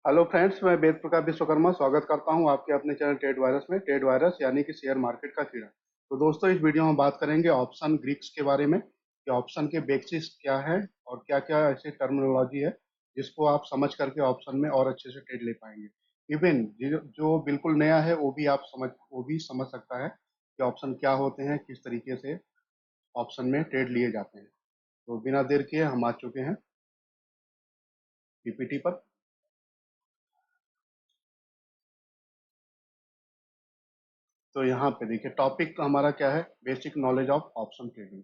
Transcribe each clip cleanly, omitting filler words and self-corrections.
Hello friends, मैं वेद प्रकाश विश्वकर्मा स्वागत करता हूं आपके अपने चैनल ट्रेड वायरस में। ट्रेड वायरस यानी कि शेयर मार्केट का कीड़ा। तो दोस्तों, इस वीडियो में बात करेंगे ऑप्शन ग्रीक्स के बारे में कि ऑप्शन के बेसिस क्या है और क्या क्या ऐसे टर्मिनोलॉजी है जिसको आप समझ करके ऑप्शन में और अच्छे से ट्रेड ले पाएंगे। इवन जो बिल्कुल नया है वो भी समझ सकता है कि ऑप्शन क्या होते हैं, किस तरीके से ऑप्शन में ट्रेड लिए जाते हैं। तो बिना देर किए हम आ चुके हैं पीपीटी पर। तो यहाँ पे देखिए, टॉपिक हमारा क्या है, basic knowledge of option trading.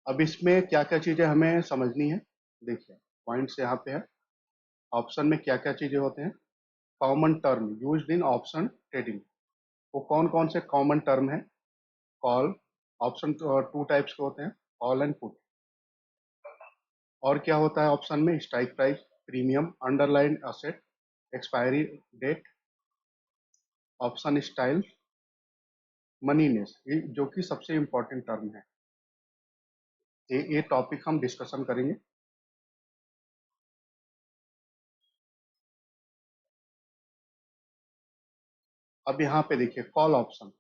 अब इसमें क्या क्या चीजें हमें समझनी है, देखिए पॉइंट्स यहाँ पे है। ऑप्शन में क्या क्या चीजें होते हैं, common term used in option trading. वो कौन कौन से कॉमन टर्म है? कॉल, ऑप्शन टू टाइप्स के होते हैं, कॉल एंड पुट। और क्या होता है ऑप्शन में, strike price, premium, underline asset, expiry date, option style, moneyness, ये जो कि सबसे इंपॉर्टेंट टर्म है। ये टॉपिक हम डिस्कशन करेंगे। अब यहाँ पे देखिए कॉल ऑप्शन।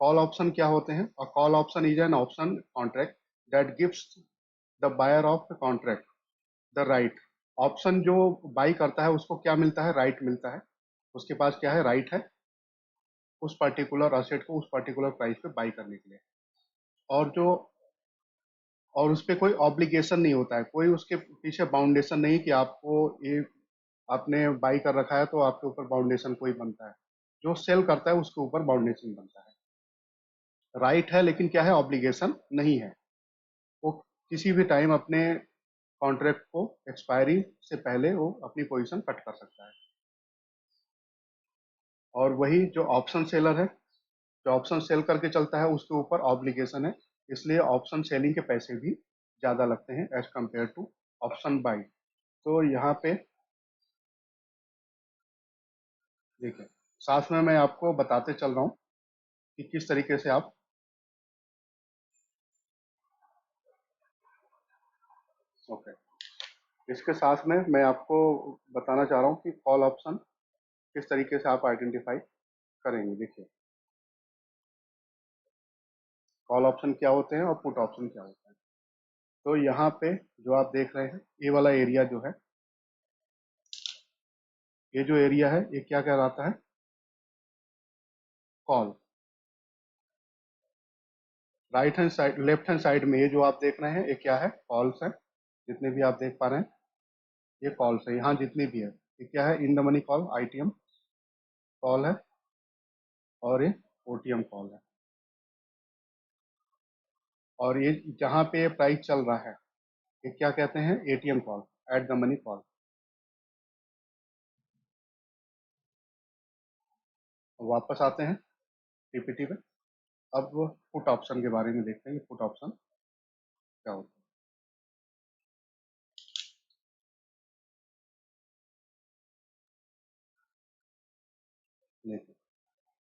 कॉल ऑप्शन क्या होते हैं? और call option is an option contract that gives the buyer of the contract the right. Option जो बाई करता है उसको क्या मिलता है? राइट मिलता है। उसके पास क्या है? राइट है उस पर्टिकुलर असेट को उस पर्टिकुलर प्राइस पे बाई करने के लिए। और जो और उस पर कोई ऑब्लिगेशन नहीं होता है, कोई उसके पीछे बाउंडेशन नहीं कि आपको ये आपने बाई कर रखा है तो आपके ऊपर बाउंडेशन कोई बनता है। जो सेल करता है उसके ऊपर बाउंडेशन बनता है। राइट है लेकिन क्या है, ऑब्लिगेशन नहीं है। वो किसी भी टाइम अपने कॉन्ट्रैक्ट को एक्सपायरी से पहले वो अपनी पोजीशन कट कर सकता है। और वही जो ऑप्शन सेलर है, जो ऑप्शन सेल करके चलता है उसके ऊपर ऑब्लिगेशन है। इसलिए ऑप्शन सेलिंग के पैसे भी ज़्यादा लगते हैं as compare to option buy. तो यहाँ पे देखिए, साथ में मैं आपको बताते चल रहा हूँ कि किस तरीके से आप, ओके, इसके साथ में मैं आपको बताना चाह रहा हूँ कि कॉल ऑप्शन किस तरीके से आप आइडेंटिफाई करेंगे। देखिए, कॉल ऑप्शन क्या होते हैं और पुट ऑप्शन क्या होते हैं। तो यहाँ पे जो आप देख रहे हैं, ये वाला एरिया जो है, ये जो एरिया है ये क्या कहलाता है? Call. Right hand side, left hand side में ये जो आप देख रहे हैं ये क्या है? कॉल्स है। जितने भी आप देख पा रहे हैं ये कॉल्स है, यहाँ जितनी भी है ये क्या है? इन the money call, ITM call है और ये ओटीएम कॉल है। और ये जहाँ पे प्राइस चल रहा है ये क्या कहते हैं? ATM call, eight the money call. वापस आते हैं पीपीटी पे। अब पुट ऑप्शन के बारे में देखते हैं कि पुट ऑप्शन क्या होता है।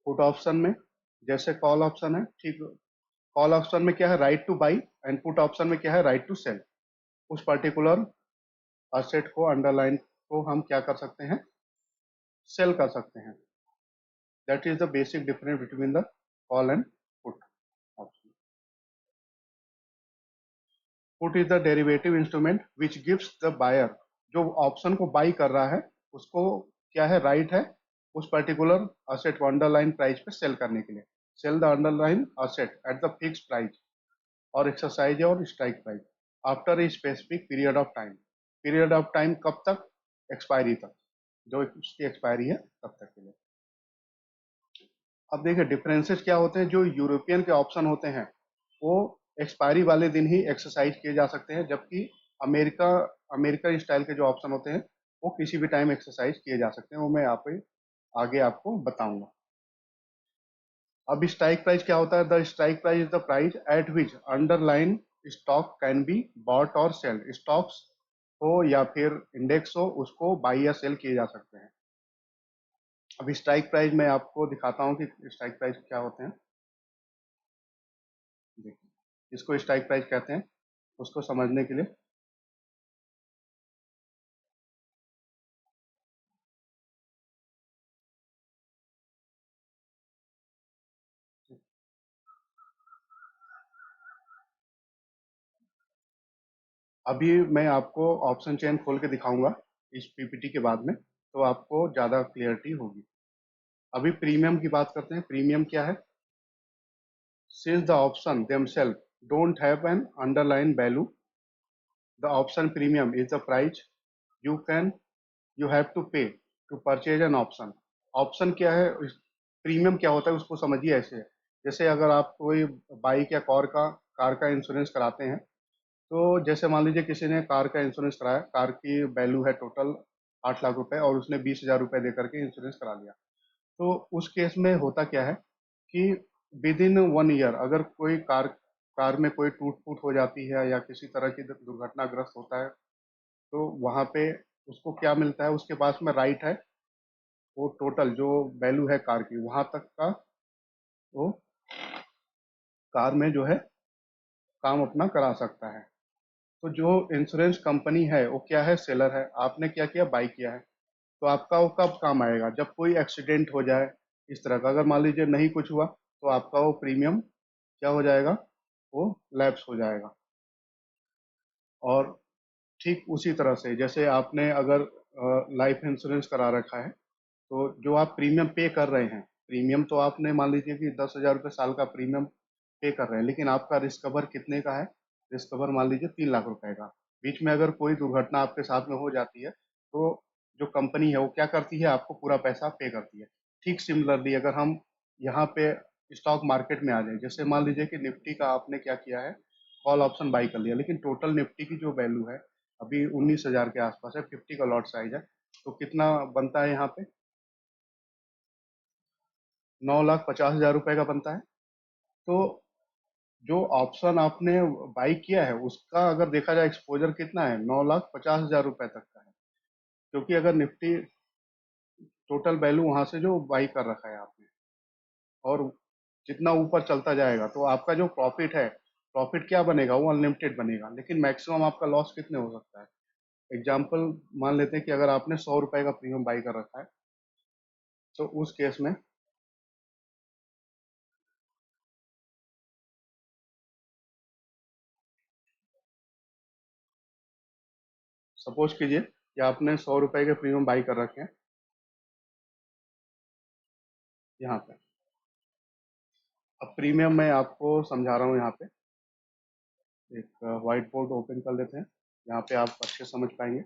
पुट ऑप्शन में जैसे कॉल ऑप्शन है, ठीक, कॉल ऑप्शन में क्या है? Right to buy. And put option में क्या है? Right to sell. उस पर्टिकुलर असेट को, अंडरलाइन को हम क्या कर सकते हैं? सेल कर सकते हैं। That is the basic difference between the call and put option. Put is the derivative instrument which gives the buyer, जो ऑप्शन को बाई कर रहा है उसको क्या है? राइट है उस पर्टिकुलर असेट को अंडरलाइन प्राइस पे सेल करने के लिए। Sell the underline asset at the fix price, और एक्सरसाइज है और strike price after a specific period of time. Period of time कब तक? एक्सपायरी तक, जो उसकी एक्सपायरी है तब तक के लिए। अब देखिए डिफरेंसेस क्या होते हैं। जो यूरोपियन के ऑप्शन होते हैं वो एक्सपायरी वाले दिन ही एक्सरसाइज किए जा सकते हैं, जबकि अमेरिका अमेरिकन स्टाइल के जो ऑप्शन होते हैं वो किसी भी टाइम एक्सरसाइज किए जा सकते हैं। वो मैं यहाँ पे आगे आपको बताऊंगा। अब स्ट्राइक प्राइस क्या होता है? The strike price is the price at which underline stock can be bought और सेल। स्टॉक्स हो या फिर इंडेक्स हो, उसको बाई या सेल किए जा सकते हैं। अब स्ट्राइक प्राइस मैं आपको दिखाता हूँ कि स्ट्राइक प्राइस क्या होते हैं। देखिए, इसको स्ट्राइक प्राइस कहते हैं। उसको समझने के लिए अभी मैं आपको ऑप्शन चेन खोल के दिखाऊंगा इस पीपीटी के बाद में, तो आपको ज़्यादा क्लियरिटी होगी। अभी प्रीमियम की बात करते हैं। प्रीमियम क्या है? Since the option themselves don't have an underlying value, the option premium is the price you can you have to pay to purchase an option। Option क्या है? प्रीमियम क्या होता है उसको समझिए। ऐसे जैसे अगर आप कोई बाइक या कार का इंश्योरेंस कराते हैं, तो जैसे मान लीजिए किसी ने कार का इंश्योरेंस कराया, कार की वैल्यू है टोटल 8 लाख रुपए, और उसने 20 हजार रुपए दे करके इंश्योरेंस करा लिया। तो उस केस में होता क्या है कि विद इन 1 ईयर अगर कोई कार में कोई टूट फूट हो जाती है या किसी तरह की दुर्घटनाग्रस्त होता है, तो वहां पे उसको क्या मिलता है? उसके पास में राइट है, वो टोटल जो वैल्यू है कार की वहां तक का वो कार में जो है काम अपना करा सकता है। तो जो इंश्योरेंस कंपनी है वो क्या है? सेलर है। आपने क्या किया? बाई किया है। तो आपका वो कब काम आएगा? जब कोई एक्सीडेंट हो जाए इस तरह का। अगर मान लीजिए नहीं कुछ हुआ, तो आपका वो प्रीमियम क्या हो जाएगा? वो लैप्स हो जाएगा। और ठीक उसी तरह से जैसे आपने अगर लाइफ इंश्योरेंस करा रखा है, तो जो आप प्रीमियम पे कर रहे हैं, प्रीमियम तो आपने मान लीजिए कि 10 हजार रुपये साल का प्रीमियम पे कर रहे हैं, लेकिन आपका रिस्क कवर कितने का है? रिस्क कवर मान लीजिए 3 लाख रुपए का। बीच में अगर कोई दुर्घटना आपके साथ में हो जाती है, तो जो कंपनी है वो क्या करती है? आपको पूरा पैसा पे करती है। ठीक सिमिलरली अगर हम यहाँ पे स्टॉक मार्केट में आ जाए, जैसे मान लीजिए कि निफ्टी का आपने क्या किया है? कॉल ऑप्शन बाई कर लिया, लेकिन टोटल निफ्टी की जो वैल्यू है अभी 19 हजार के आसपास है, 50 का लॉट साइज है। तो कितना बनता है यहाँ पे? 9,50,000 रुपए का बनता है। तो जो ऑप्शन आपने बाई किया है उसका अगर देखा जाए एक्सपोजर कितना है? 9,50,000 रुपए तक का है। क्योंकि अगर निफ्टी टोटल वैल्यू वहां से जो बाई कर रखा है आपने, और जितना ऊपर चलता जाएगा तो आपका जो प्रॉफिट है, प्रॉफिट क्या बनेगा? वो अनलिमिटेड बनेगा, लेकिन मैक्सिमम आपका लॉस कितने हो सकता है? एग्जाम्पल मान लेते हैं कि अगर आपने 100 रुपए का प्रीमियम बाई कर रखा है, तो उस केस में सपोज कीजिए कि आपने 100 रुपए के प्रीमियम बाई कर रखे हैं यहाँ पे। अब प्रीमियम मैं आपको समझा रहा हूँ यहाँ पे। एक व्हाइट बोर्ड ओपन कर लेते हैं, यहाँ पे आप अच्छे समझ पाएंगे।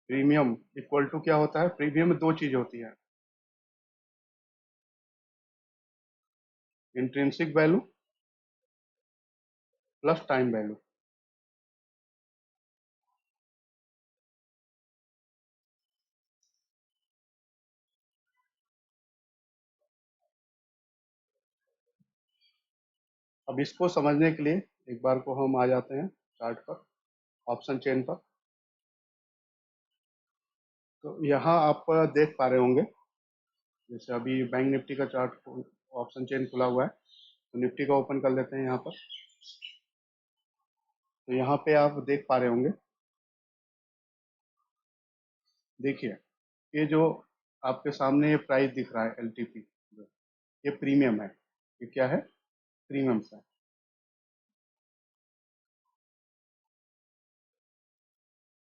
प्रीमियम इक्वल टू क्या होता है? प्रीमियम में दो चीज होती है, intrinsic value plus time value. अब इसको समझने के लिए एक बार को हम आ जाते हैं चार्ट पर, ऑप्शन चेन पर। तो यहाँ आप देख पा रहे होंगे, जैसे अभी बैंक निफ्टी का चार्ट ऑप्शन चेन खुला हुआ है, तो निफ्टी का ओपन कर लेते हैं यहाँ पर। तो यहाँ पे आप देख पा रहे होंगे, देखिए ये जो आपके सामने ये प्राइस दिख रहा है एलटीपी, ये प्रीमियम है। ये क्या है? प्रीमियम है।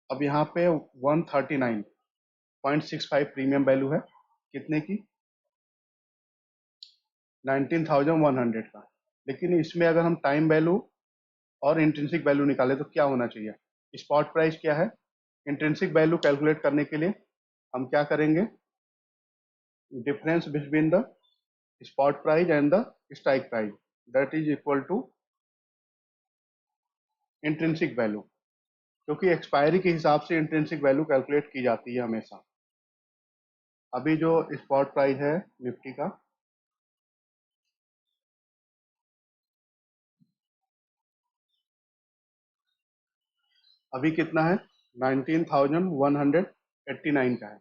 अब यहाँ पे 139.65 प्रीमियम वैल्यू है, कितने की? 19,100 का। लेकिन इसमें अगर हम टाइम वैल्यू और इंट्रिंसिक वैल्यू निकाले तो क्या होना चाहिए? स्पॉट प्राइस क्या है? इंट्रिंसिक वैल्यू कैलकुलेट करने के लिए हम क्या करेंगे? Difference between the spot price and the strike price, that is equal to intrinsic value. क्योंकि एक्सपायरी के हिसाब से इंट्रिंसिक वैल्यू कैलकुलेट की जाती है हमेशा। अभी जो स्पॉट प्राइस है निफ्टी का, अभी कितना है? 19,189 का है।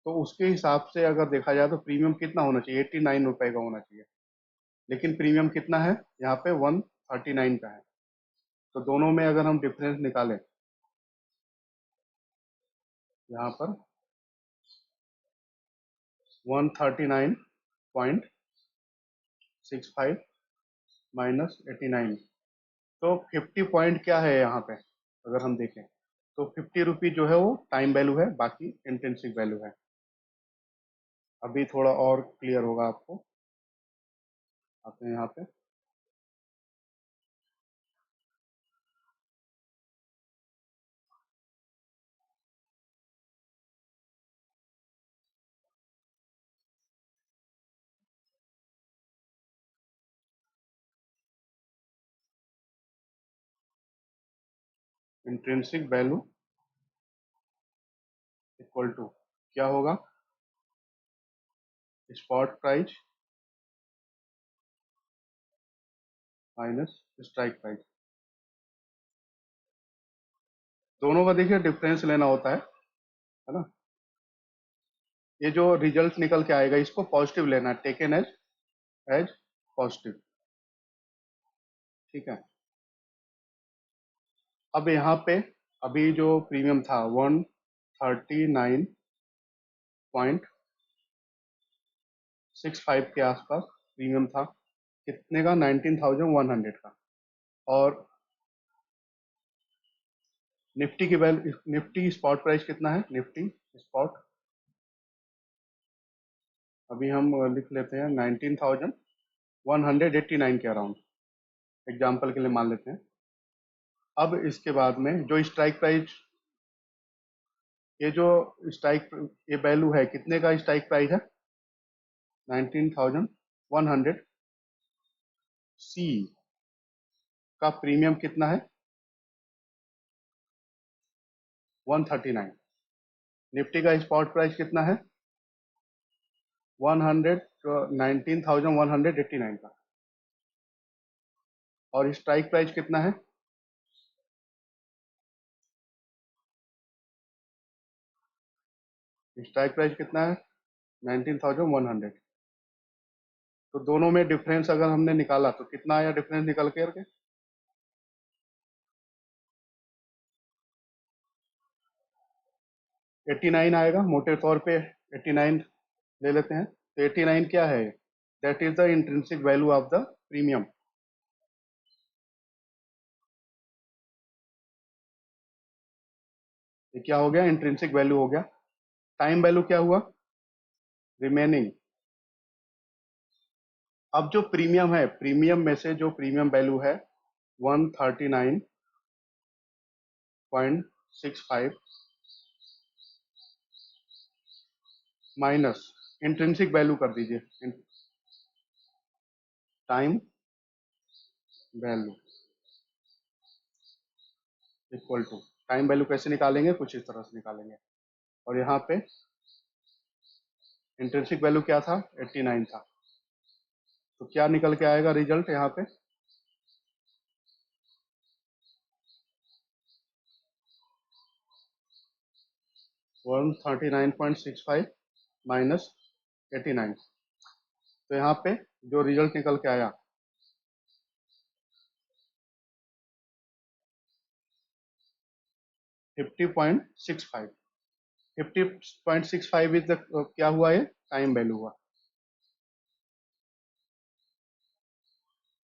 तो उसके हिसाब से अगर देखा जाए तो प्रीमियम कितना होना चाहिए? 89 रुपए का होना चाहिए। लेकिन प्रीमियम कितना है यहाँ पे? 139 का है। तो दोनों में अगर हम डिफरेंस निकालें, यहाँ पर 139.65 माइनस 89, तो 50 पॉइंट क्या है यहाँ पे, अगर हम देखें तो 50 रुपी जो है वो टाइम वैल्यू है, बाकी इंट्रिंसिक वैल्यू है। अभी थोड़ा और क्लियर होगा आपको। आते हैं यहाँ पे, इंट्रिंसिक वैल्यू इक्वल टू क्या होगा, spot price minus strike price. दोनों का देखिए डिफरेंस लेना होता है ना। ये जो रिजल्ट निकल के आएगा इसको पॉजिटिव लेना है, टेकन एज एज पॉजिटिव, ठीक है। अब यहाँ पे अभी जो प्रीमियम था 139.65 के आसपास प्रीमियम था, कितने का, 19,100 का। और निफ्टी की वैल्यू, निफ्टी स्पॉट प्राइस कितना है, निफ्टी स्पॉट अभी हम लिख लेते हैं 19,189 के अराउंड, एग्जाम्पल के लिए मान लेते हैं। अब इसके बाद में जो स्ट्राइक प्राइस, ये जो स्ट्राइक, ये वैल्यू है कितने का, स्ट्राइक प्राइस है 19,100, सी का प्रीमियम कितना है 139, निफ्टी का स्पॉट प्राइस कितना है 19,189 का, और स्ट्राइक प्राइस कितना है, स्ट्राइक प्राइस कितना है 19,100। तो दोनों में डिफरेंस अगर हमने निकाला तो कितना आया डिफरेंस निकल के 89 आएगा, मोटे तौर पे 89 ले लेते हैं। तो 89 क्या है, that is the intrinsic value of the premium. ये क्या हो गया, इंट्रिंसिक वैल्यू हो गया। टाइम वैल्यू क्या हुआ, रिमेनिंग। अब जो प्रीमियम है, प्रीमियम में से जो प्रीमियम वैल्यू है 139.65 माइनस इंट्रिंसिक वैल्यू कर दीजिए, time value equal to, time value कैसे निकालेंगे, कुछ इस तरह से निकालेंगे। और यहाँ पे इंट्रिंसिक वैल्यू क्या था 89 था, तो क्या निकल के आएगा रिजल्ट यहाँ पे 139.65 माइनस 89। तो यहाँ पे जो रिजल्ट निकल के आया 50.65, 50.65 इज द क्या हुआ, ये टाइम वैल्यू हुआ।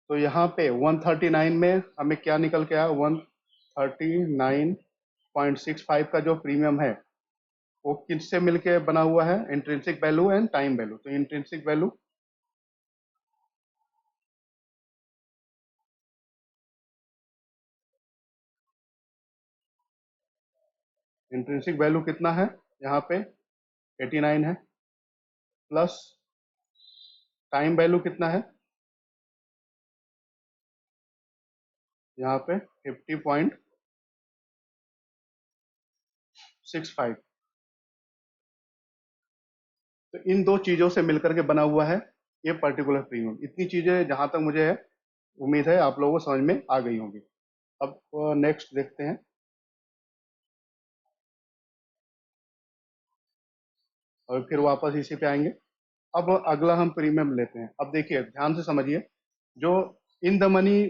तो यहाँ पे 139 में हमें क्या निकल के आया, 139.65 का जो प्रीमियम है वो किससे मिलके बना हुआ है, intrinsic value and time value. तो इंट्रिंसिक वैल्यू इंट्रिंसिक वैल्यू कितना है यहाँ पे 89 है, प्लस टाइम वैल्यू कितना है यहाँ पे 50.65। तो इन दो चीजों से मिलकर के बना हुआ है ये पर्टिकुलर प्रीमियम। इतनी चीजें जहां तक मुझे है, उम्मीद है आप लोगों को समझ में आ गई होंगी। अब नेक्स्ट देखते हैं, और फिर वापस इसी पे आएंगे। अब अगला हम प्रीमियम लेते हैं। अब देखिए ध्यान से समझिए, जो इन द मनी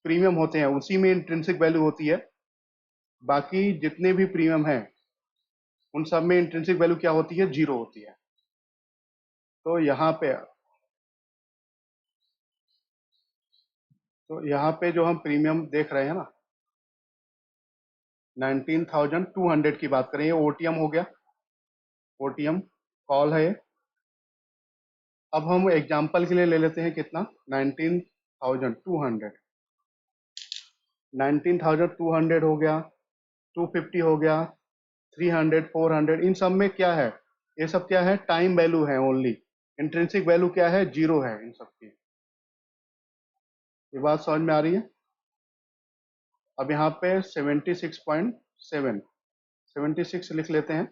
प्रीमियम होते हैं उसी में इंट्रिंसिक वैल्यू होती है, बाकी जितने भी प्रीमियम हैं उन सब में इंट्रिंसिक वैल्यू क्या होती है, जीरो होती है। तो यहाँ पे जो हम प्रीमियम देख रहे हैं ना, 19,200 की बात करें, ये ओटीएम हो गया, ओटीएम कॉल है ये। अब हम एग्जाम्पल के लिए ले लेते हैं कितना, 19,200, 19,200 हो गया, 250 हो गया, 300, 400, इन सब में क्या है, ये सब क्या है, टाइम वैल्यू है ओनली। इंट्रिंसिक वैल्यू क्या है, जीरो है इन सब की। ये बात समझ में आ रही है। अब यहाँ पे 76.7, 76 लिख लेते हैं।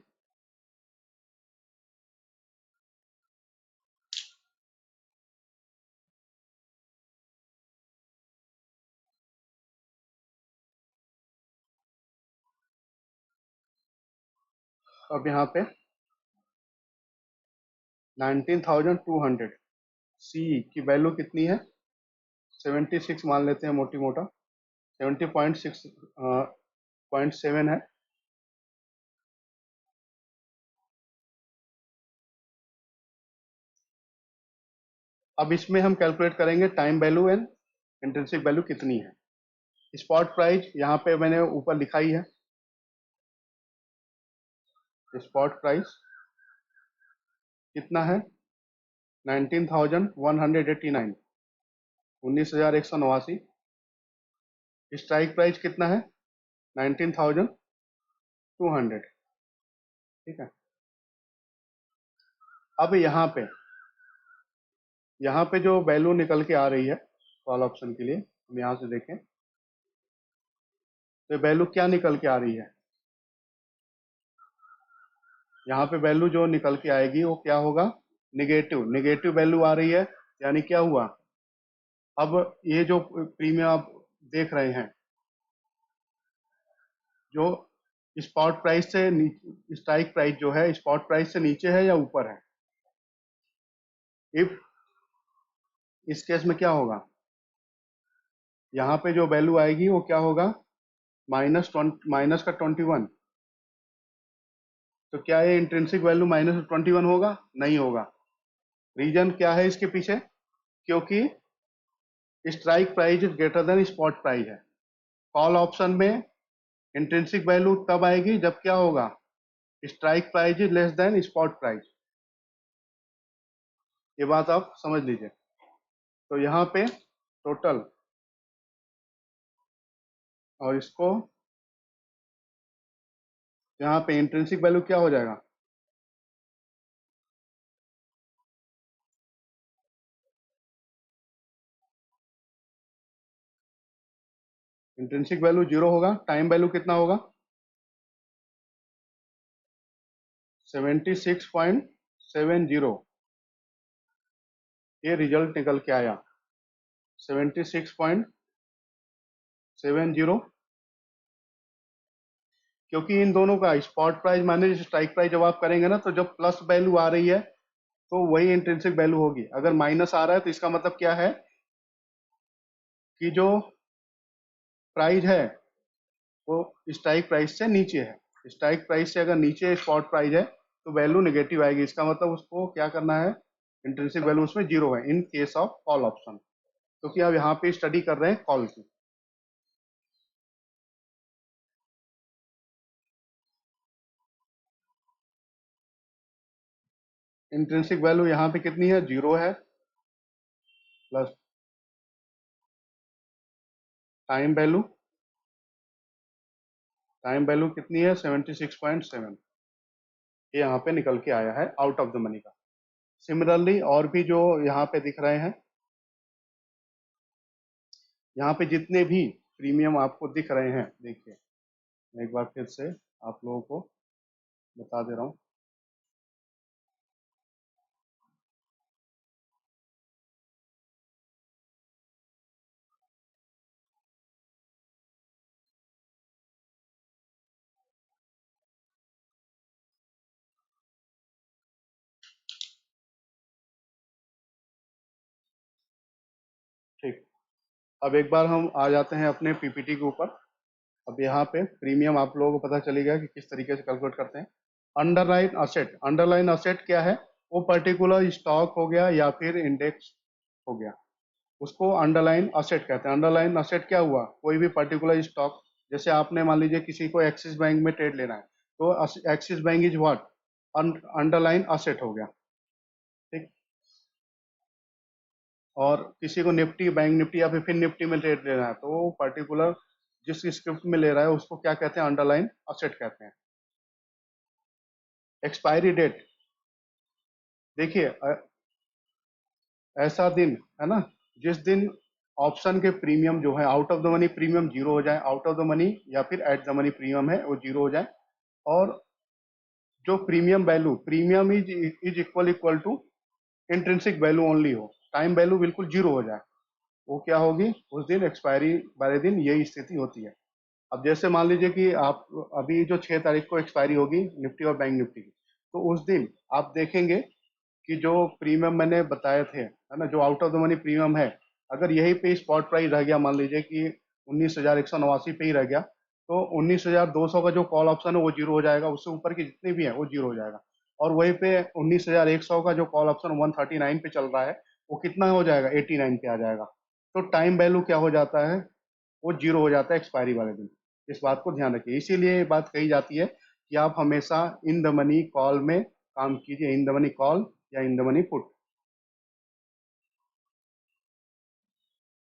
अब यहाँ पे 19,200 सी की वैल्यू कितनी है, 76 मान लेते हैं मोटी मोटा, 70.6.7 है। अब इसमें हम कैलकुलेट करेंगे time value and intrinsic value कितनी है। स्पॉट प्राइस यहाँ पे मैंने ऊपर लिखा ही है, स्पॉट प्राइस कितना है, 19,189, 19,189। स्ट्राइक प्राइस कितना है, 19,200। ठीक है। अब यहाँ पे जो वैल्यू निकल के आ रही है कॉल ऑप्शन के लिए, हम यहाँ से देखें तो वैल्यू क्या निकल के आ रही है, यहाँ पे वैल्यू जो निकल के आएगी वो क्या होगा, निगेटिव, निगेटिव वैल्यू आ रही है। यानी क्या हुआ, अब ये जो प्रीमियम आप देख रहे हैं, जो स्पॉट प्राइस से स्ट्राइक प्राइस जो है स्पॉट प्राइस से नीचे है या ऊपर है। इफ इस केस में क्या होगा, यहाँ पे जो वैल्यू आएगी वो क्या होगा, माइनस का 21। तो क्या ये इंट्रिंसिक वैल्यू -21 होगा, नहीं होगा। रीजन क्या है इसके पीछे, क्योंकि strike price is greater then spot price है। कॉल ऑप्शन में इंट्रिंसिक वैल्यू तब आएगी जब क्या होगा, strike price is less then spot price. ये बात आप समझ लीजिए। तो यहाँ पे टोटल, और इसको यहाँ पे इंट्रिंसिक वैल्यू क्या हो जाएगा, इंट्रिंसिक वैल्यू जीरो होगा, टाइम वैल्यू कितना होगा, 76.70। ये रिजल्ट निकल के आया 76.70। क्योंकि इन दोनों का spot price minus strike price जब आप करेंगे ना, तो जब प्लस वैल्यू आ रही है तो वही इंट्रिंसिक वैल्यू होगी। अगर माइनस आ रहा है तो इसका मतलब क्या है कि जो प्राइस है वो स्ट्राइक प्राइस से नीचे है। स्ट्राइक प्राइस से अगर नीचे स्पॉट प्राइस है तो वैल्यू नेगेटिव आएगी, इसका मतलब उसको क्या करना है, इंट्रिंसिक वैल्यू उसमें जीरो है in case of call option. क्योंकि अब यहाँ पे स्टडी कर रहे हैं कॉल की। इंट्रिंसिक वैल्यू यहाँ पे कितनी है, जीरो है, plus time value, time value कितनी है, 76.7। ये यहाँ पे निकल के आया है आउट ऑफ द मनी का। सिमिलरली और भी जो यहाँ पे दिख रहे हैं, यहाँ पे जितने भी प्रीमियम आपको दिख रहे हैं, देखिए मैं एक बार फिर से आप लोगों को बता दे रहा हूँ। ठीक, अब एक बार हम आ जाते हैं अपने पीपीटी के ऊपर। अब यहाँ पे प्रीमियम आप लोगों को पता चलेगा कि किस तरीके से कैलकुलेट करते हैं। अंडरलाइन असेट क्या है? वो पर्टिकुलर स्टॉक हो गया या फिर इंडेक्स हो गया, उसको अंडरलाइन असेट कहते हैं। अंडरलाइन असेट क्या हुआ? कोई भी पर्टिकुलर स्टॉक, जैसे आपने मान लीजिए किसी को एक्सिस बैंक में ट्रेड लेना है, तो axis bank is what? Underline asset हो गया। ठीक। और किसी को निफ्टी, बैंक निफ्टी या फिर निफ्टी में ट्रेड लेना है, तो वो पर्टिकुलर जिस स्क्रिप्ट में ले रहा है उसको क्या कहते हैं? अंडरलाइन असेट कहते हैं। एक्सपायरी डेट, देखिए ऐसा दिन है ना जिस दिन ऑप्शन के प्रीमियम जो है, out of the money premium zero हो जाए, आउट ऑफ द मनी या फिर एट द मनी प्रीमियम है वो जीरो हो जाए, और जो premium value, premium is equal equal to intrinsic value only हो, टाइम वैल्यू बिल्कुल जीरो हो जाए, वो क्या होगी? उस दिन एक्सपायरी वाले दिन यही स्थिति होती है। अब जैसे मान लीजिए कि आप अभी जो 6 तारीख को एक्सपायरी होगी निफ्टी और बैंक निफ्टी की, तो उस दिन आप देखेंगे कि जो प्रीमियम मैंने बताए थे, है ना, जो out of the money premium है, अगर यही पे स्पॉट प्राइस रह गया, मान लीजिए कि 19,189 पे ही रह गया, तो 19,200 का जो कॉल ऑप्शन है वो जीरो हो जाएगा, उससे ऊपर के जितने भी है वो जीरो हो जाएगा। और वहीं पे 19,100 का जो कॉल ऑप्शन 139 पे चल रहा है, वो कितना हो जाएगा? 89 पे आ जाएगा। तो टाइम वैल्यू क्या हो जाता है? वो जीरो हो जाता है एक्सपायरी वाले दिन। इस बात को ध्यान रखिए, इसीलिए ये बात कही जाती है कि आप हमेशा इन द मनी कॉल में काम कीजिए, इन द मनी कॉल या इन द मनी पुट।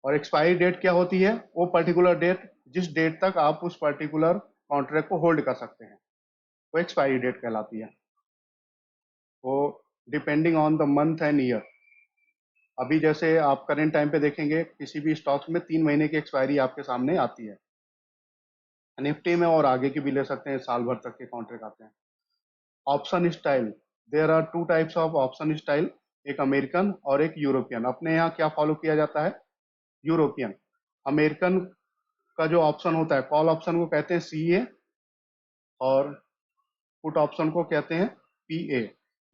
और एक्सपायरी डेट क्या होती है? वो पर्टिकुलर डेट जिस डेट तक आप उस पर्टिकुलर कॉन्ट्रैक्ट को होल्ड कर सकते हैं, वो एक्सपायरी डेट कहलाती है। वो depending on the month and year. अभी जैसे आप करेंट टाइम पे देखेंगे किसी भी स्टॉक्स में 3 महीने की एक्सपायरी आपके सामने आती है। निफ्टी में और आगे की भी ले सकते हैं, साल भर तक के कॉन्ट्रैक्ट आते हैं। Option style, there are two types of option style, एक अमेरिकन और एक यूरोपियन। अपने यहाँ क्या फॉलो किया जाता है? यूरोपियन। अमेरिकन का जो ऑप्शन होता है, कॉल ऑप्शन को कहते हैं सीए, और पुट ऑप्शन को कहते हैं पीए।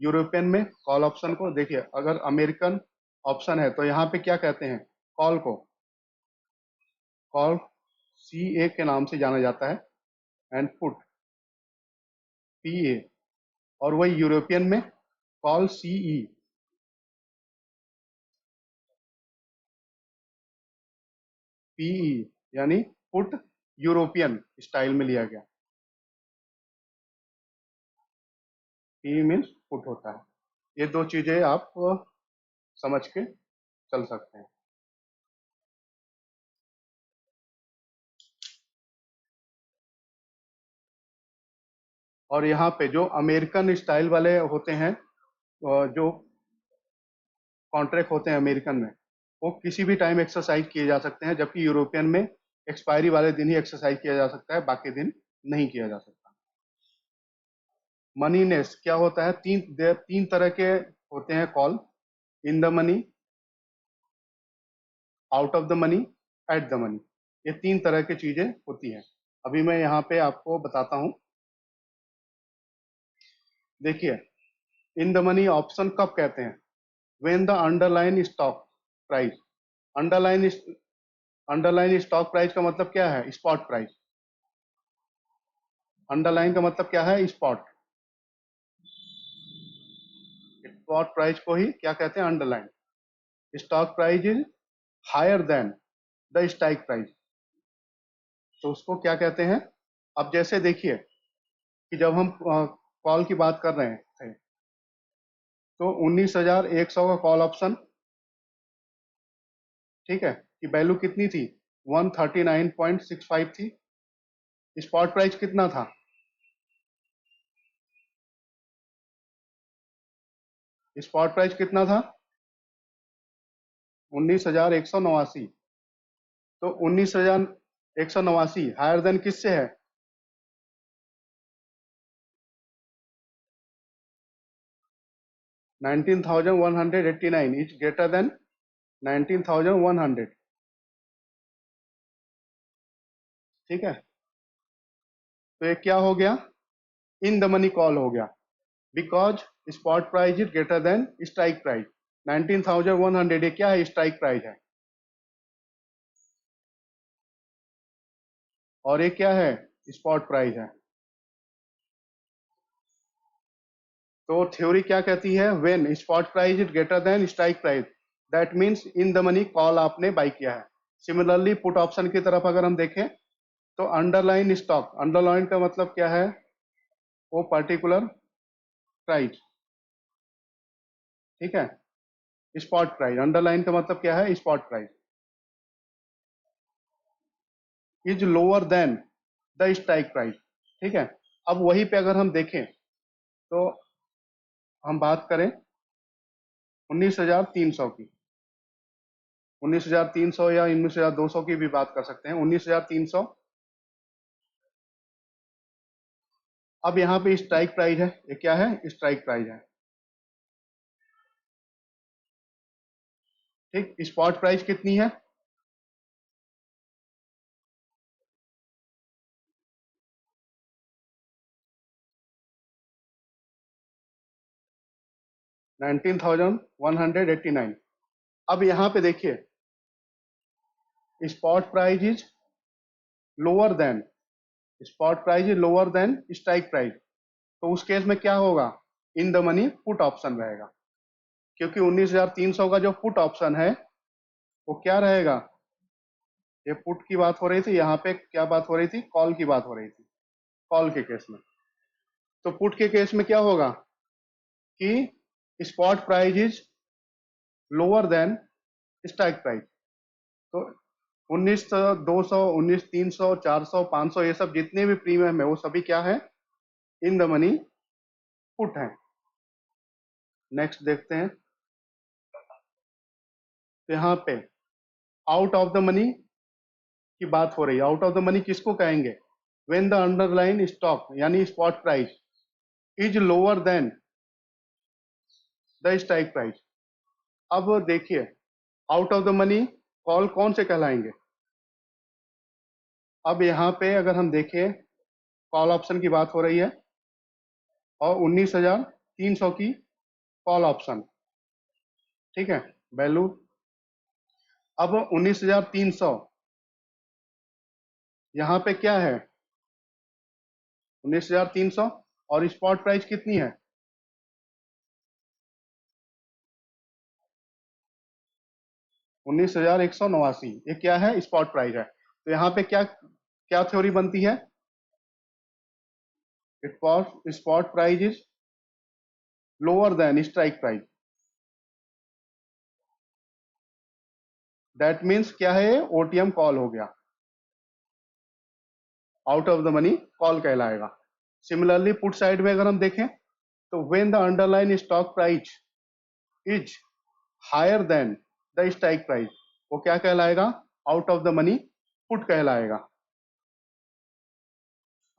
यूरोपियन में कॉल ऑप्शन को देखिए, अगर अमेरिकन ऑप्शन है तो यहाँ पे क्या कहते हैं? कॉल को कॉल सीए के नाम से जाना जाता है, एंड पुट पीए। और वही यूरोपियन में कॉल सीई, पीई, यानी पुट यूरोपियन स्टाइल में लिया गया। पी मीन्स पुट होता है। ये दो चीजें आप समझ के चल सकते हैं। और यहाँ पे जो अमेरिकन स्टाइल वाले होते हैं, जो कॉन्ट्रैक्ट होते हैं अमेरिकन में, वो किसी भी टाइम एक्सरसाइज किए जा सकते हैं, जबकि यूरोपियन में एक्सपायरी वाले दिन ही एक्सरसाइज किया जा सकता है, बाकी दिन नहीं किया जा सकता। मनीनेस क्या होता है? तीन तरह के होते हैं call: in the money, out of the money, eight the money. ये तीन तरह की चीजें होती हैं। अभी मैं यहाँ पे आपको बताता हूँ। देखिए, इन द मनी ऑप्शन कब कहते हैं? When the underline stock price, underline underline stock price का मतलब क्या है? Spot price. अंडरलाइन का मतलब क्या है? स्पॉट। स्पॉट प्राइस को ही क्या कहते हैं? Underline. Stock price is higher than the strike price, तो उसको क्या कहते हैं? अब जैसे देखिए कि जब हम कॉल की बात कर रहे थे, तो 19,100 का कॉल ऑप्शन, ठीक है, कि वैल्यू कितनी थी? 139.65 थी। स्पॉट प्राइस कितना था? स्पॉट प्राइस कितना था? 19,189। तो 19,189 हायर देन किससे है? 19,189 इज ग्रेटर देन 19,100। ठीक है, तो ये क्या हो गया? इन द मनी कॉल हो गया, because spot price is greater than strike price. 19,100 ये क्या है? स्ट्राइक प्राइस है। और ये क्या है? स्पॉट प्राइस है। तो थ्योरी क्या कहती है, when spot price is greater than strike price, that means in the money call आपने बाई किया है। सिमिलरली पुट ऑप्शन की तरफ अगर हम देखें तो अंडरलाइन स्टॉक, अंडरलाइन का मतलब क्या है, वो पर्टिकुलर प्राइस, ठीक है। स्पॉट प्राइस, अंडरलाइन का मतलब क्या है, spot price is lower then the strike price, ठीक है। अब वहीं पे अगर हम देखें तो हम बात करें 19,300 की, 19,300 या 19,200 की भी बात कर सकते हैं, 19,300। अब यहाँ पे स्ट्राइक प्राइस है, ये क्या है, स्ट्राइक प्राइस है, ठीक। स्पॉट प्राइस कितनी है, 19,189। अब यहाँ पे देखिए spot price is lower then, spot price is lower than strike price, तो उस केस में क्या होगा, इन द मनी पुट ऑप्शन रहेगा, क्योंकि 19,300 का जो पुट ऑप्शन है वो क्या रहेगा, ये पुट की बात हो रही थी, यहाँ पे क्या बात हो रही थी, कॉल की बात हो रही थी, कॉल के केस में। तो पुट के केस में क्या होगा कि spot price is lower than strike price, तो 19,200, 19,300, 400, 500 ये सब जितने भी प्रीमियम है वो सभी क्या है, इन द मनी पुट है। नेक्स्ट देखते हैं, तो यहाँ पे आउट ऑफ द मनी की बात हो रही है। आउट ऑफ द मनी किसको कहेंगे, व्हेन द अंडरलाइन स्टॉक यानी spot price is lower then the strike price. अब देखिए out of the money call कौन से कहलाएंगे। अब यहाँ पे अगर हम देखें कॉल ऑप्शन की बात हो रही है और 19,300 की कॉल ऑप्शन, ठीक है, वैल्यू। अब 19,300 यहाँ पे क्या है, 19,300 और स्पॉट प्राइस कितनी है, 19,189, ये क्या है, स्पॉट प्राइस है। तो यहाँ पे क्या क्या थ्योरी बनती है, spot price is lower than strike price, that means क्या है, ओटीएम कॉल हो गया, out of the money call कहलाएगा। सिमिलरली पुट साइड में अगर हम देखें तो when the underline stock price is higher than the strike price, वो क्या कहलाएगा, out of the money put कहलाएगा।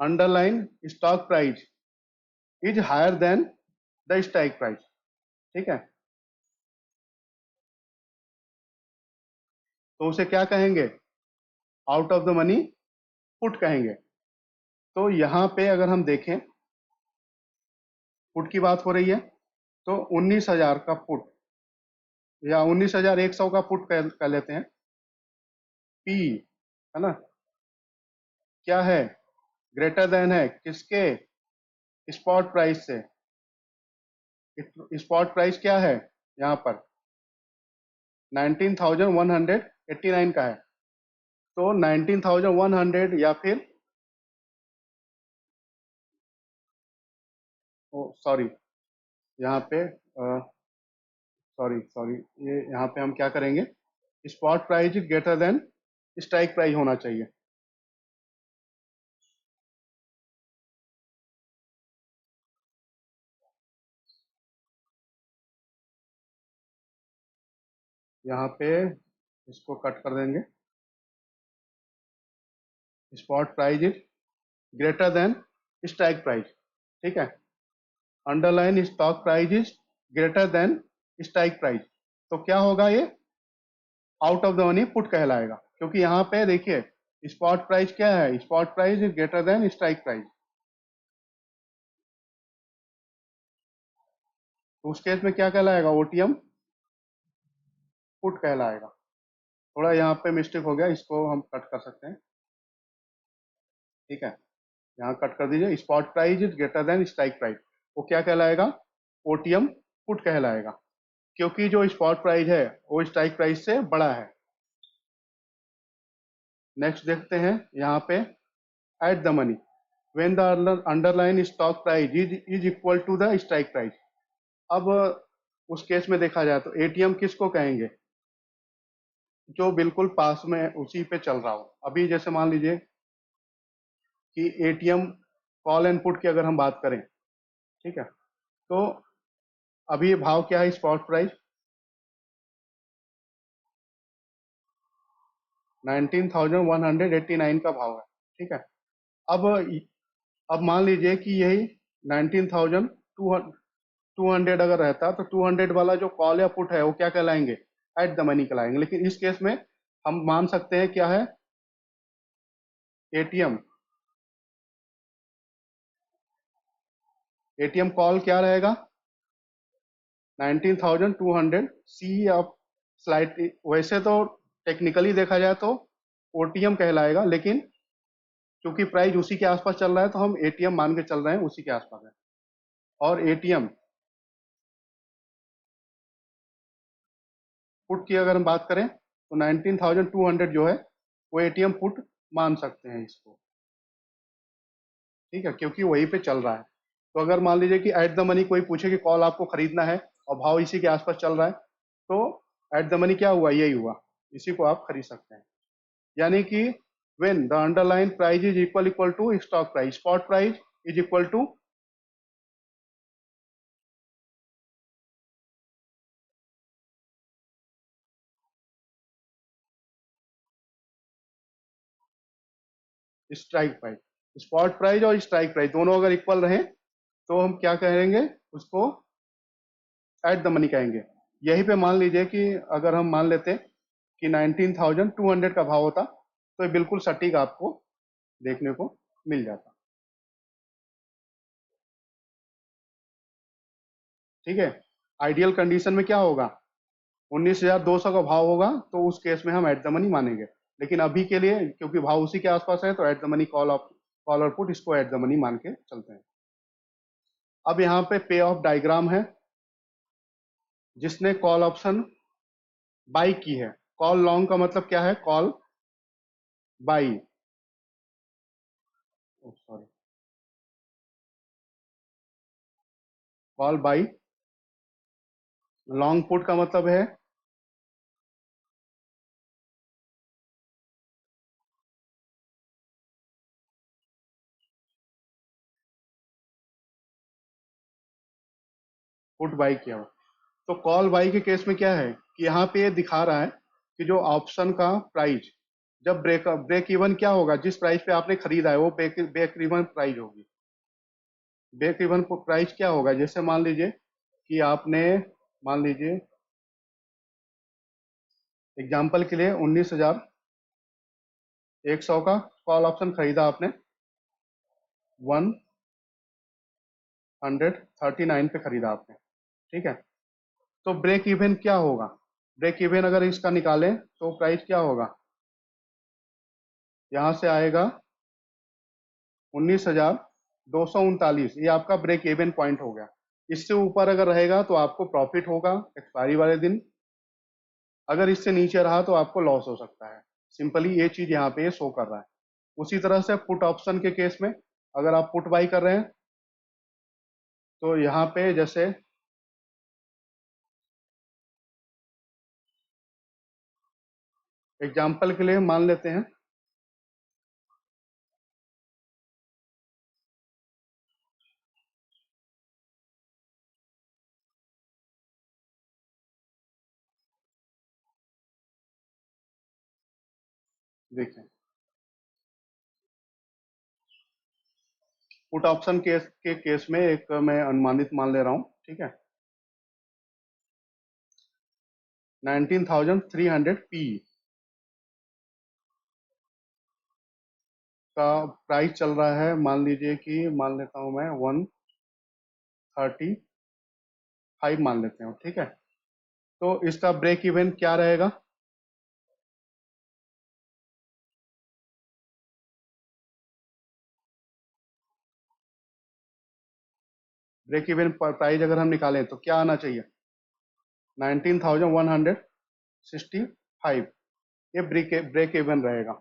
Underline stock price is higher than the strike price, ठीक है, तो उसे क्या कहेंगे, out of the money put कहेंगे। तो यहाँ पे अगर हम देखें पुट की बात हो रही है तो 19,000 का पुट या 19,100 का पुट कर लेते हैं, पी है ना, क्या है, ग्रेटर देन है किसके, स्पॉट प्राइस से। स्पॉट प्राइस क्या है यहाँ पर, 19,189 का है, तो 19,100 या फिर सॉरी, यहाँ पे सॉरी सॉरी, ये यहाँ पे हम क्या करेंगे, spot price greater than strike price होना चाहिए। यहाँ पे इसको कट कर देंगे, spot price greater than strike price, ठीक है। Underline stock price is greater than strike price, तो क्या होगा ये, out of the money put कहलाएगा, क्योंकि यहाँ पे देखिए स्पॉट प्राइस क्या है, spot price is greater than strike price, तो उस केस में क्या कहलाएगा, ओटीएम पुट कहलाएगा। थोड़ा यहाँ पे मिस्टेक हो गया, इसको हम कट कर सकते हैं, ठीक है, यहाँ कट कर दीजिए, spot price is greater than strike price, वो क्या कहलाएगा, ओटीएम पुट कहलाएगा, क्योंकि जो स्पॉट प्राइस है वो स्ट्राइक प्राइस से बड़ा है। नेक्स्ट देखते हैं यहाँ पे, at the money when the underline stock price is equal to the strike price. अब उस केस में देखा जाए तो एटीएम किसको कहेंगे, जो बिल्कुल पास में उसी पे चल रहा हो। अभी जैसे मान लीजिए कि एटीएम कॉल एंड पुट की अगर हम बात करें, ठीक है, तो अभी भाव क्या है, स्पॉट प्राइस 19,189 का भाव है, ठीक है। अब अब मान लीजिए कि यही 19,200 अगर रहता तो 200 वाला जो कॉल या पुट है वो क्या कहलाएंगे, एट द मनी कहलाएंगे। लेकिन इस केस में हम मान सकते हैं क्या है, एटीएम एटीएम कॉल क्या रहेगा 19,200 सी ऑफ स्लाइट। वैसे तो टेक्निकली देखा जाए तो ओटीएम कहलाएगा, लेकिन क्योंकि प्राइस उसी के आसपास चल रहा है तो हम एटीएम मान के चल रहे हैं, उसी के आसपास है। और एटीएम पुट की अगर हम बात करें तो 19,200 जो है वो एटीएम पुट मान सकते हैं इसको, ठीक है, क्योंकि वहीं पे चल रहा है। तो अगर मान लीजिए कि एट द मनी कोई पूछे कि कॉल आपको खरीदना है और भाव इसी के आसपास चल रहा है, तो एट द मनी क्या हुआ, यही हुआ, इसी को आप खरीद सकते हैं। यानी कि when the underline price is equal equal to stock price, spot price is equal to strike price. Spot price और स्ट्राइक प्राइस दोनों अगर इक्वल रहे तो हम क्या कहेंगे, उसको एट द मनी कहेंगे। यहीं पे मान लीजिए कि अगर हम मान लेते हैं कि 19,200 का भाव होता तो ये बिल्कुल सटीक आपको देखने को मिल जाता, ठीक है। आइडियल कंडीशन में क्या होगा, 19,200 का भाव होगा तो उस केस में हम एट द मनी मानेंगे। लेकिन अभी के लिए क्योंकि भाव उसी के आसपास है तो एट द मनी कॉल और पुट इसको एट द मनी मान के चलते हैं। अब यहाँ पे पे ऑफ डायग्राम है, जिसने कॉल ऑप्शन बाई की है। कॉल लॉन्ग का मतलब क्या है, call by, sorry, call by. Long put का मतलब है पुट बाई किया हो। तो कॉल बाई के केस में क्या है कि यहाँ पे ये दिखा रहा है कि जो ऑप्शन का प्राइस जब ब्रेक इवन क्या होगा, जिस प्राइस पे आपने खरीदा है वो ब्रेक इवन प्राइस होगी। ब्रेक इवन प्राइस क्या होगा, जैसे मान लीजिए कि आपने, मान लीजिए एग्जाम्पल के लिए 19,100 का कॉल ऑप्शन खरीदा आपने, 139 पे खरीदा आपने, ठीक है। तो ब्रेक इवन क्या होगा, ब्रेक इवन अगर इसका निकालें तो प्राइस क्या होगा, यहाँ से आएगा 19,239, ये आपका ब्रेक इवन पॉइंट हो गया। इससे ऊपर अगर रहेगा तो आपको प्रॉफिट होगा एक्सपायरी वाले दिन, अगर इससे नीचे रहा तो आपको लॉस हो सकता है। सिंपली ये चीज यहाँ पे शो कर रहा है। उसी तरह से पुट ऑप्शन के केस में अगर आप पुट बाई कर रहे हैं तो यहाँ पे जैसे एग्जाम्पल के लिए मान लेते हैं, देखिए पुट ऑप्शन के केस में एक मैं अनुमानित मान ले रहा हूँ, ठीक है, 19,300 पी का प्राइस चल रहा है, मान लीजिए कि मान लेता हूं मैं 135 मान लेते हैं, ठीक है। तो इसका ब्रेक इवन क्या रहेगा, ब्रेक इवन प्राइस अगर हम निकालें तो क्या आना चाहिए, 19,165, ये ब्रेक इवन रहेगा।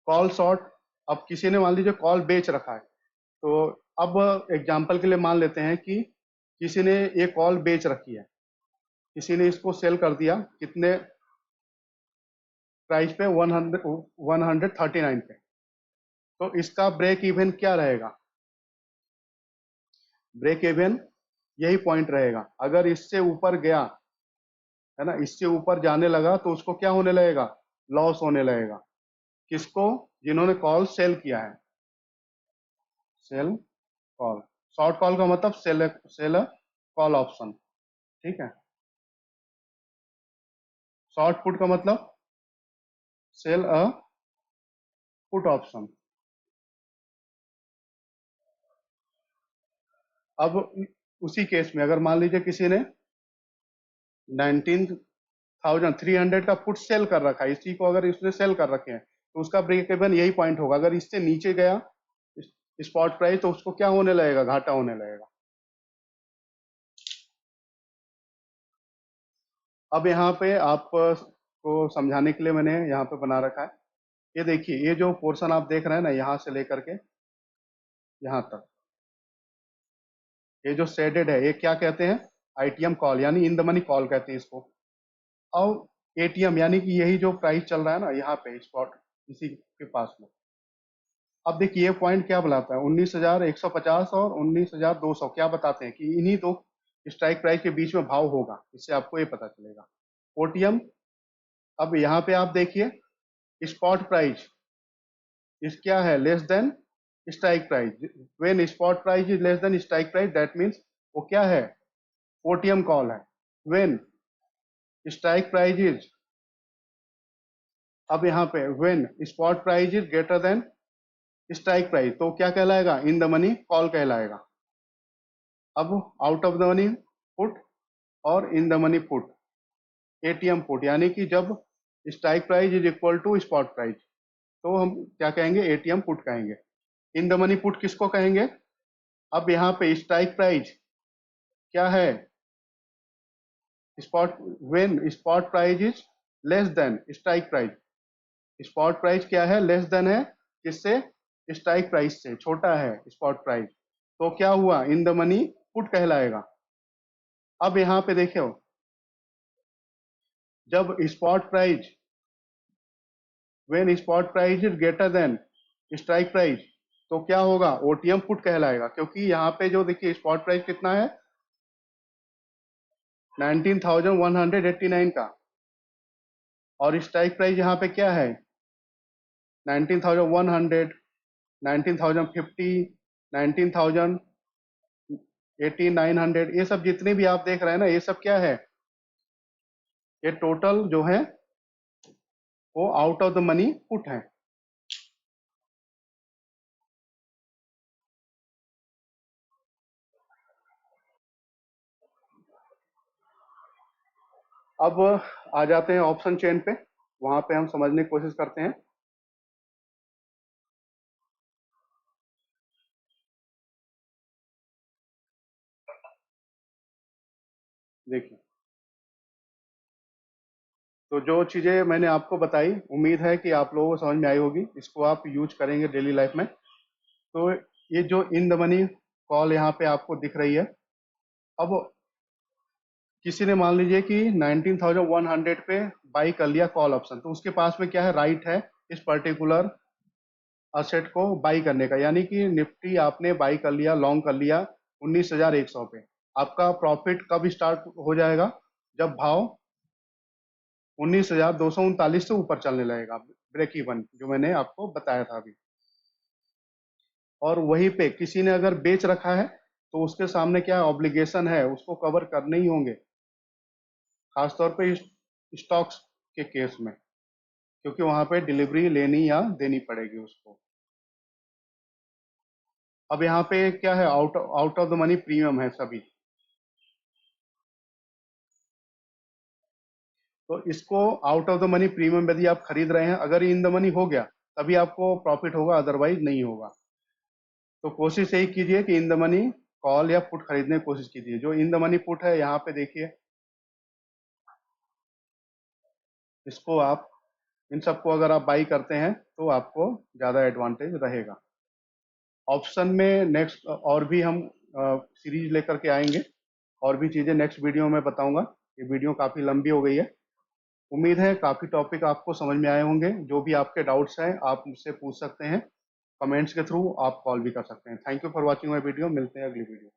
कॉल शॉर्ट, अब किसी ने मान लीजिए कॉल बेच रखा है, तो अब एग्जाम्पल के लिए मान लेते हैं कि किसी ने ये कॉल बेच रखी है, किसी ने इसको सेल कर दिया कितने प्राइस पे, 139 पे, तो इसका ब्रेक इवन क्या रहेगा, ब्रेक इवन यही पॉइंट रहेगा। अगर इससे ऊपर गया है ना, इससे ऊपर जाने लगा तो उसको क्या होने लगेगा, लॉस होने लगेगा। किसको, जिन्होंने कॉल सेल किया है, सेल कॉल, शॉर्ट कॉल का मतलब सेल कॉल ऑप्शन, ठीक है। शॉर्ट पुट का मतलब सेल अ पुट ऑप्शन। अब उसी केस में अगर मान लीजिए किसी ने 19,300 का पुट सेल कर रखा है, इसी को अगर इसने सेल कर रखे हैं तो उसका ब्रेक इवन यही पॉइंट होगा। अगर इससे नीचे गया स्पॉट प्राइस तो उसको क्या होने लगेगा, घाटा होने लगेगा। अब यहाँ पे आपको समझाने के लिए मैंने यहाँ पे बना रखा है, ये देखिए, ये जो पोर्शन आप देख रहे हैं ना, यहाँ से लेकर के यहाँ तक, ये जो शेडेड है, ये क्या कहते हैं, आईटीएम कॉल, यानी इन द मनी कॉल कहते हैं इसको। और एटीएम यानी कि यही जो प्राइस चल रहा है ना यहाँ पे स्पॉट, इसी के पास में। अब देखिए ये पॉइंट क्या बताता है, 19,150 और 19,200 क्या बताते हैं कि इन्हीं दो स्ट्राइक प्राइस के बीच में भाव होगा, इससे आपको ये पता चलेगा। ओटीएम, अब यहाँ पे आप देखिए स्पॉट प्राइस इस क्या है, less than strike price. When spot price is less than strike price, that means वो क्या है, ओटीएम कॉल है। व्हेन स्ट्राइक प्राइस इज, अब यहाँ पे when spot price is greater than strike price, तो क्या कहलाएगा, इन द मनी कॉल कहलाएगा। अब out of the money put और in the money put, ATM put, यानी कि जब strike price is equal to spot price तो हम क्या कहेंगे, एटीएम पुट कहेंगे। इन द मनी पुट किसको कहेंगे, अब यहाँ पे स्ट्राइक प्राइस क्या है, spot, when spot price is less than strike price, spot price क्या है, लेस देन है किससे, स्ट्राइक प्राइस से छोटा है स्पॉट प्राइस, तो क्या हुआ, इन द मनी पुट कहलाएगा। अब यहाँ पे देखो, जब spot price, when spot price is greater than strike price, तो क्या होगा, ओटीएम पुट कहलाएगा, क्योंकि यहाँ पे जो देखिए स्पॉट प्राइस कितना है, 19,189 का, और स्ट्राइक प्राइस यहाँ पे क्या है, 19,100, 19,050, 19,000, 18,900, ये सब जितने भी आप देख रहे हैं ना, ये सब क्या है, ये टोटल जो है वो out of the money put है। अब आ जाते हैं ऑप्शन चेन पे, वहां पे हम समझने की कोशिश करते हैं। देखिए, तो जो चीजें मैंने आपको बताई, उम्मीद है कि आप लोगों को समझ में आई होगी, इसको आप यूज करेंगे डेली लाइफ में। तो ये जो इन द मनी कॉल यहाँ पे आपको दिख रही है, अब किसी ने मान लीजिए कि 19,100 पे बाई कर लिया कॉल ऑप्शन, तो उसके पास में क्या है, राइट है इस पर्टिकुलर असेट को बाई करने का, यानी कि निफ्टी आपने बाई कर लिया, लॉन्ग कर लिया 19,100 पे। आपका प्रॉफिट कब स्टार्ट हो जाएगा, जब भाव 19,239 से ऊपर चलने लगेगा, ब्रेक इवन जो मैंने आपको बताया था अभी। और वहीं पे किसी ने अगर बेच रखा है तो उसके सामने क्या ऑब्लिगेशन है, उसको कवर करने ही होंगे, खासतौर पे स्टॉक्स के केस में, क्योंकि वहां पे डिलीवरी लेनी या देनी पड़ेगी उसको। अब यहाँ पे क्या है, out out of the money premium है सभी, तो इसको out of the money premium यदि आप खरीद रहे हैं, अगर इन द मनी हो गया तभी आपको प्रॉफिट होगा, अदरवाइज नहीं होगा। तो कोशिश यही कीजिए कि इन द मनी कॉल या पुट खरीदने की कोशिश कीजिए। जो इन द मनी पुट है यहाँ पे देखिए, इसको आप, इन सबको अगर आप बाई करते हैं तो आपको ज़्यादा एडवांटेज रहेगा। ऑप्शन में नेक्स्ट और भी हम सीरीज लेकर के आएंगे, और भी चीज़ें नेक्स्ट वीडियो में बताऊंगा। ये वीडियो काफ़ी लंबी हो गई है। उम्मीद है काफ़ी टॉपिक आपको समझ में आए होंगे। जो भी आपके डाउट्स हैं आप मुझसे पूछ सकते हैं, कमेंट्स के थ्रू आप कॉल भी कर सकते हैं। Thank you for watching my video. मिलते हैं अगली वीडियो।